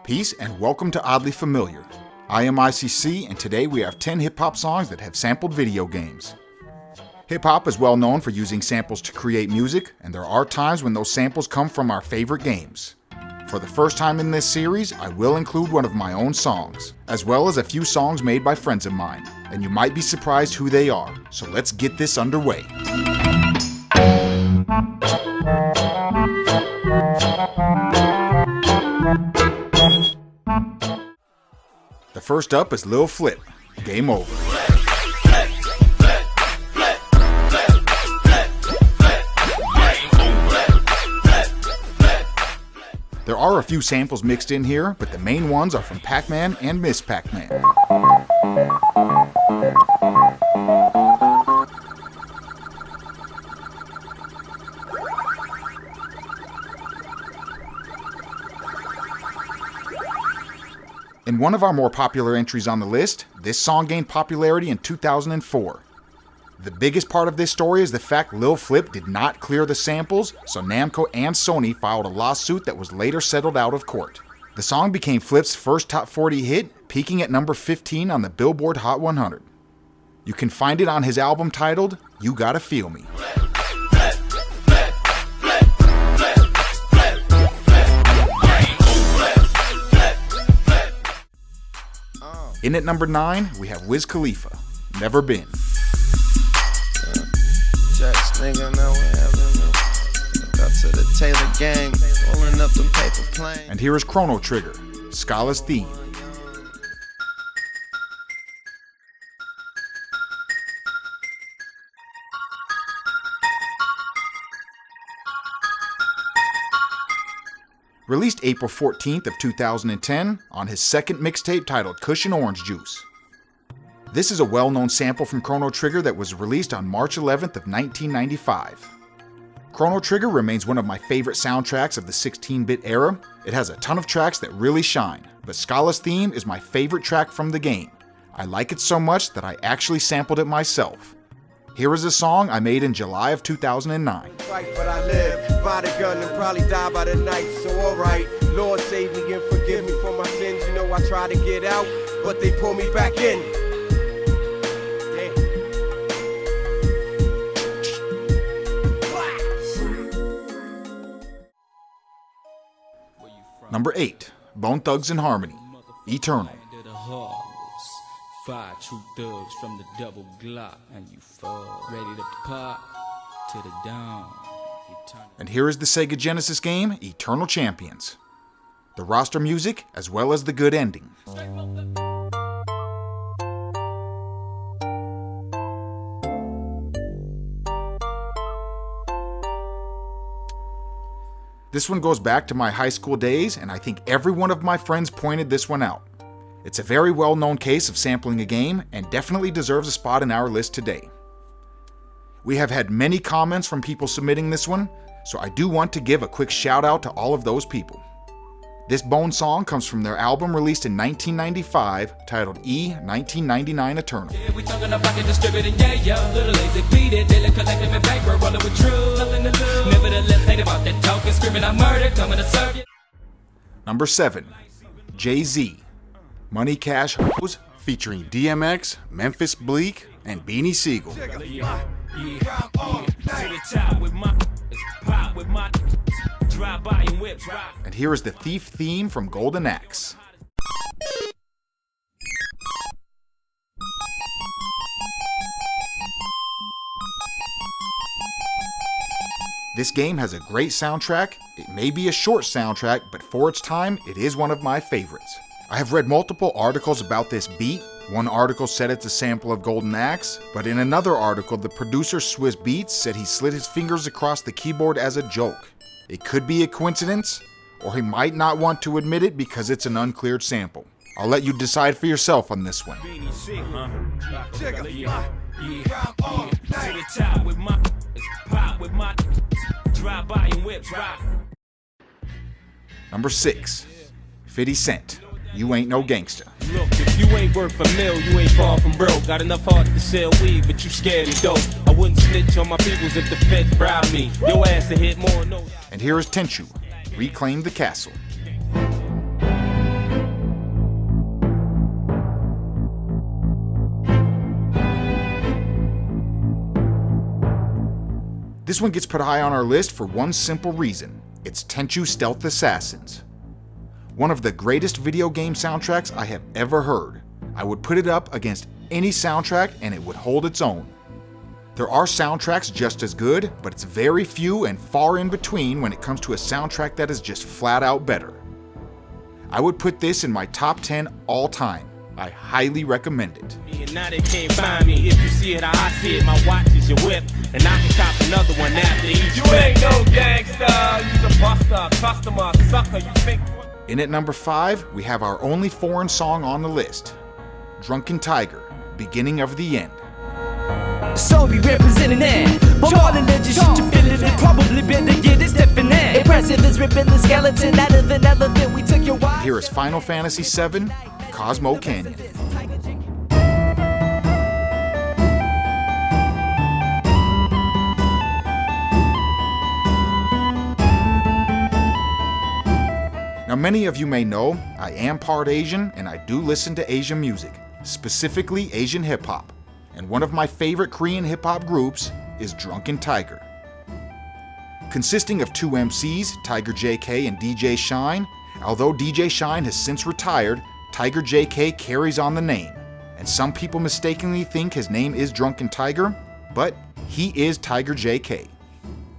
Peace and welcome to Oddly Familiar. I am ICC and today we have 10 hip-hop songs that have sampled video games. Hip-hop is well known for using samples to create music, and there are times when those samples come from our favorite games. For the first time in this series, I will include one of my own songs, as well as a few songs made by friends of mine, and you might be surprised who they are, so let's get this underway. The first up is Lil Flip, Game Over. There are a few samples mixed in here, but the main ones are from Pac-Man and Miss Pac-Man. In one of our more popular entries on the list, this song gained popularity in 2004. The biggest part of this story is the fact Lil Flip did not clear the samples, so Namco and Sony filed a lawsuit that was later settled out of court. The song became Flip's first top 40 hit, peaking at number 15 on the Billboard Hot 100. You can find it on his album titled You Gotta Feel Me. In at number 9, we have Wiz Khalifa, Never Been. And here is Chrono Trigger, SCHALA'S theme. Released April 14th of 2010 on his second mixtape titled Cushion Orange Juice. This is a well-known sample from Chrono Trigger that was released on March 11th of 1995. Chrono Trigger remains one of my favorite soundtracks of the 16-bit era. It has a ton of tracks that really shine, but SCHALA'S theme is my favorite track from the game. I like it so much that I actually sampled it myself. Here is a song I made in July of 2009. But I live by the gun and probably die by the night, so alright. Lord save me and forgive me for my sins. You know I tried to get out, but they pull me back in. Number 8, Bone Thugs and Harmony, Eternal. 5 true thugs from the double Glock, and you fall ready to pop to the dawn. And here is the Sega Genesis game, Eternal Champions. The roster music, as well as the good ending. This one goes back to my high school days, and I think every one of my friends pointed this one out. It's a very well-known case of sampling a game, and definitely deserves a spot in our list today. We have had many comments from people submitting this one, so I do want to give a quick shout out to all of those people. This Bone song comes from their album released in 1995, titled E1999 Eternal. Number 7, Jay-Z, Money Cash Hoes, featuring DMX, Memphis Bleak, and Beanie Siegel. And here is the Thief theme from Golden Axe. This game has a great soundtrack. It may be a short soundtrack, but for its time, it is one of my favorites. I have read multiple articles about this beat. One article said it's a sample of Golden Axe, but in another article, the producer Swizz Beatz said he slid his fingers across the keyboard as a joke. It could be a coincidence, or he might not want to admit it because it's an uncleared sample. I'll let you decide for yourself on this one. Number 6, 50 Cent, You Ain't No Gangsta. Look, if you ain't worth a mill, you ain't far from broke. Got enough heart to sell weed, but you scared of dope. I wouldn't snitch on my peoples if the feds bribe me. Your ass to hit more no. And here is Tenchu, Reclaim the Castle. This one gets put high on our list for one simple reason. It's Tenchu Stealth Assassins. One of the greatest video game soundtracks I have ever heard. I would put it up against any soundtrack and it would hold its own. There are soundtracks just as good, but it's very few and far in between when it comes to a soundtrack that is just flat out better. I would put this in my top 10 all time. I highly recommend it. And now they can't find me. If you see it how I see it, my watch is your whip, and I can cop another one after each. You ain't no gangster, you's a buster, customer, sucker, you fake. In at number 5, we have our only foreign song on the list, Drunken Tiger, Beginning of the End. So we representing that. But all the legend shit you feeling it probably better get it stepping in. Impressive is ripping the skeleton out of an elephant. We took your wife. Here is Final Fantasy VII, Cosmo Canyon. Now many of you may know I am part Asian and I do listen to Asian music, specifically Asian hip-hop. And one of my favorite Korean hip-hop groups is Drunken Tiger. Consisting of 2 MCs, Tiger JK and DJ Shine, although DJ Shine has since retired, Tiger JK carries on the name, and some people mistakenly think his name is Drunken Tiger, but he is Tiger JK.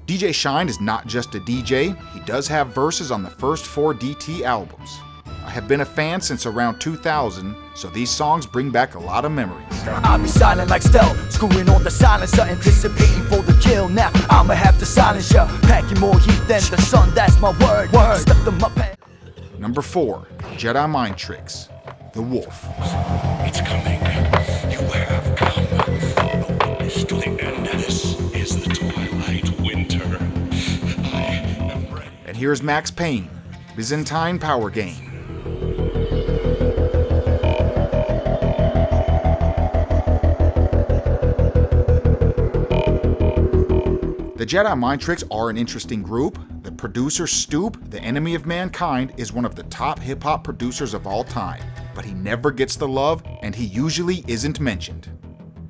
DJ Shine is not just a DJ, he does have verses on the first 4 DT albums. I have been a fan since around 2000, so these songs bring back a lot of memories. I'll be silent like stealth, screwing on the silencer, anticipating for the kill. Now I'ma have to silence ya, packing more heat than the sun, that's my word. Step them up and... Number 4, Jedi Mind Tricks, The Wolf. It's coming. You have come. The witness to the end. This is the twilight winter. I am ready. And here's Max Payne, Byzantine Power Game. The Jedi Mind Tricks are an interesting group. The producer Stoop, the enemy of mankind, is one of the top hip-hop producers of all time, but he never gets the love, and he usually isn't mentioned.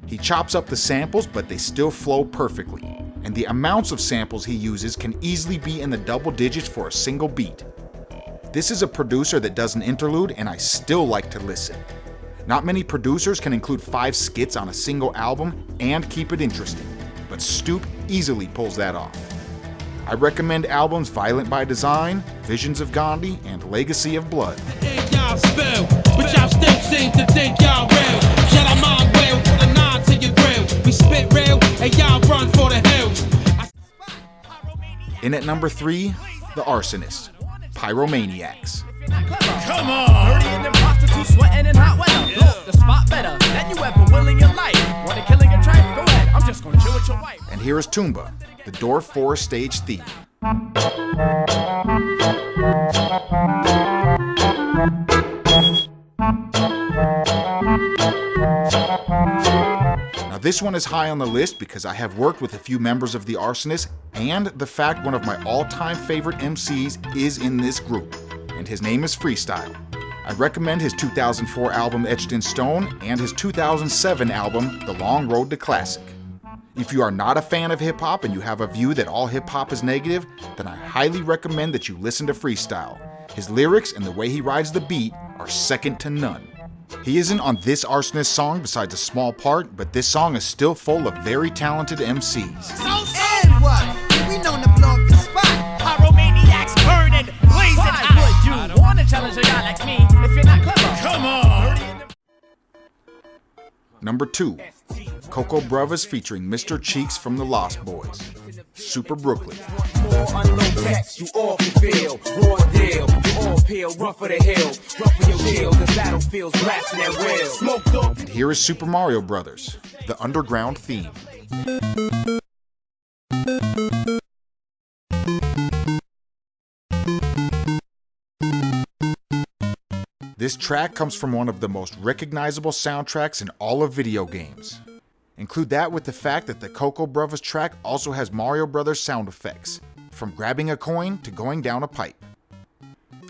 He chops up the samples, but they still flow perfectly, and the amounts of samples he uses can easily be in the double digits for a single beat. This is a producer that does an interlude, and I still like to listen. Not many producers can include 5 skits on a single album and keep it interesting, but Stoop easily pulls that off. I recommend albums Violent by Design, Visions of Gandhi, and Legacy of Blood. Y'all spill, but y'all still seem to think y'all real. Jedi mind will put a nod to your grill. We spit real, and y'all run for the hills. In at number 3, The Arsonists, Pyromaniacs. Come on! Dirty and them prostitutes sweating in hot weather. Look, the spot better than you ever will in your life. Wanna kill in your tripe? Go ahead, I'm just gonna chill with your wife. And here is Tomba, the Dwarf Forest stage theme. Now this one is high on the list because I have worked with a few members of the Arsonists, and the fact one of my all-time favorite MCs is in this group, and his name is Freestyle. I recommend his 2004 album Etched in Stone and his 2007 album The Long Road to Classic. If you are not a fan of hip-hop and you have a view that all hip-hop is negative, then I highly recommend that you listen to Freestyle. His lyrics and the way he rides the beat are second to none. He isn't on this Arsonist song besides a small part, but this song is still full of very talented MCs. And what? We know to blow up the spot. Pyromaniacs burning, blazing hot. Why would you want to challenge a guy like me if you're not clever? Come on! Number 2, Cocoa Brovaz featuring Mr. Cheeks from the Lost Boys, Super Brooklyn. More unknown text, you all can feel. Raw deal, you all peel, run for the hill. Run for your deal, the battlefield's blasting at will. Smoked up. And here is Super Mario Bros., the underground theme. This track comes from one of the most recognizable soundtracks in all of video games. Include that with the fact that the Cocoa Brovaz track also has Mario Brothers sound effects, from grabbing a coin to going down a pipe.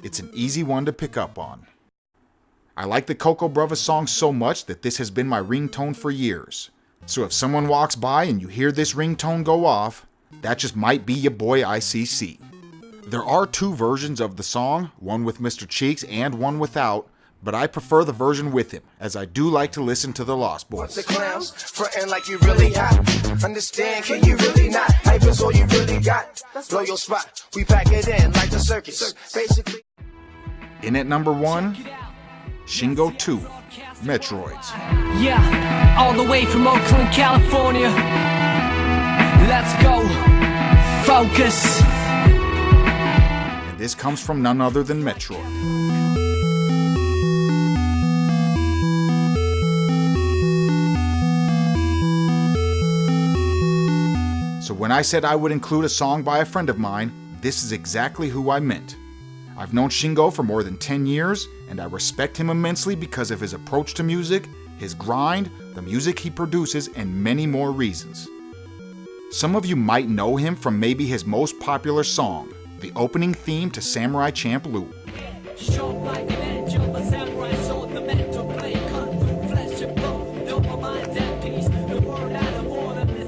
It's an easy one to pick up on. I like the Cocoa Brovaz song so much that this has been my ringtone for years. So if someone walks by and you hear this ringtone go off, that just might be your boy ICC. There are two versions of the song, one with Mr. Cheeks and one without, but I prefer the version with him, as I do like to listen to the Lost Boys. The clowns frontin' like you really hot. Understand? Can you really not? Hype is all you really got. Blow your spot. We pack it in like the circus. Basically. In at number 1, Shingo 2, Metroids. Yeah, all the way from Oakland, California. Let's go. Focus. And this comes from none other than Metroid. So when I said I would include a song by a friend of mine, this is exactly who I meant. I've known Shingo for more than 10 years, and I respect him immensely because of his approach to music, his grind, the music he produces, and many more reasons. Some of you might know him from maybe his most popular song, the opening theme to Samurai Champloo.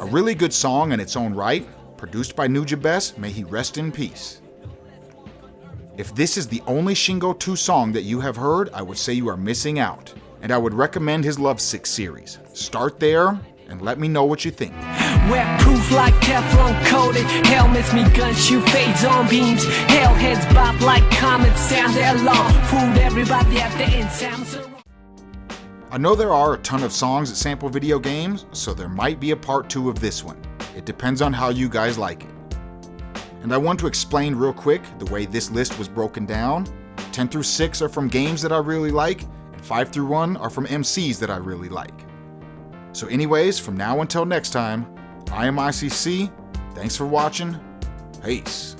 A really good song in its own right, produced by Nujabes, may he rest in peace. If this is the only Shingo 2 song that you have heard, I would say you are missing out, and I would recommend his Lovesick series. Start there, and let me know what you think. Wear proof like Teflon coated. Helmets me gun shoot fades on beams. Hellheads bop like comets sound their alarm. Fooled everybody at the end sounds. I know there are a ton of songs that sample video games, so there might be a part 2 of this one. It depends on how you guys like it. And I want to explain real quick the way this list was broken down. 10 through 6 are from games that I really like, and 5 through 1 are from MCs that I really like. So anyways, from now until next time, I am ICC. Thanks for watching. Peace.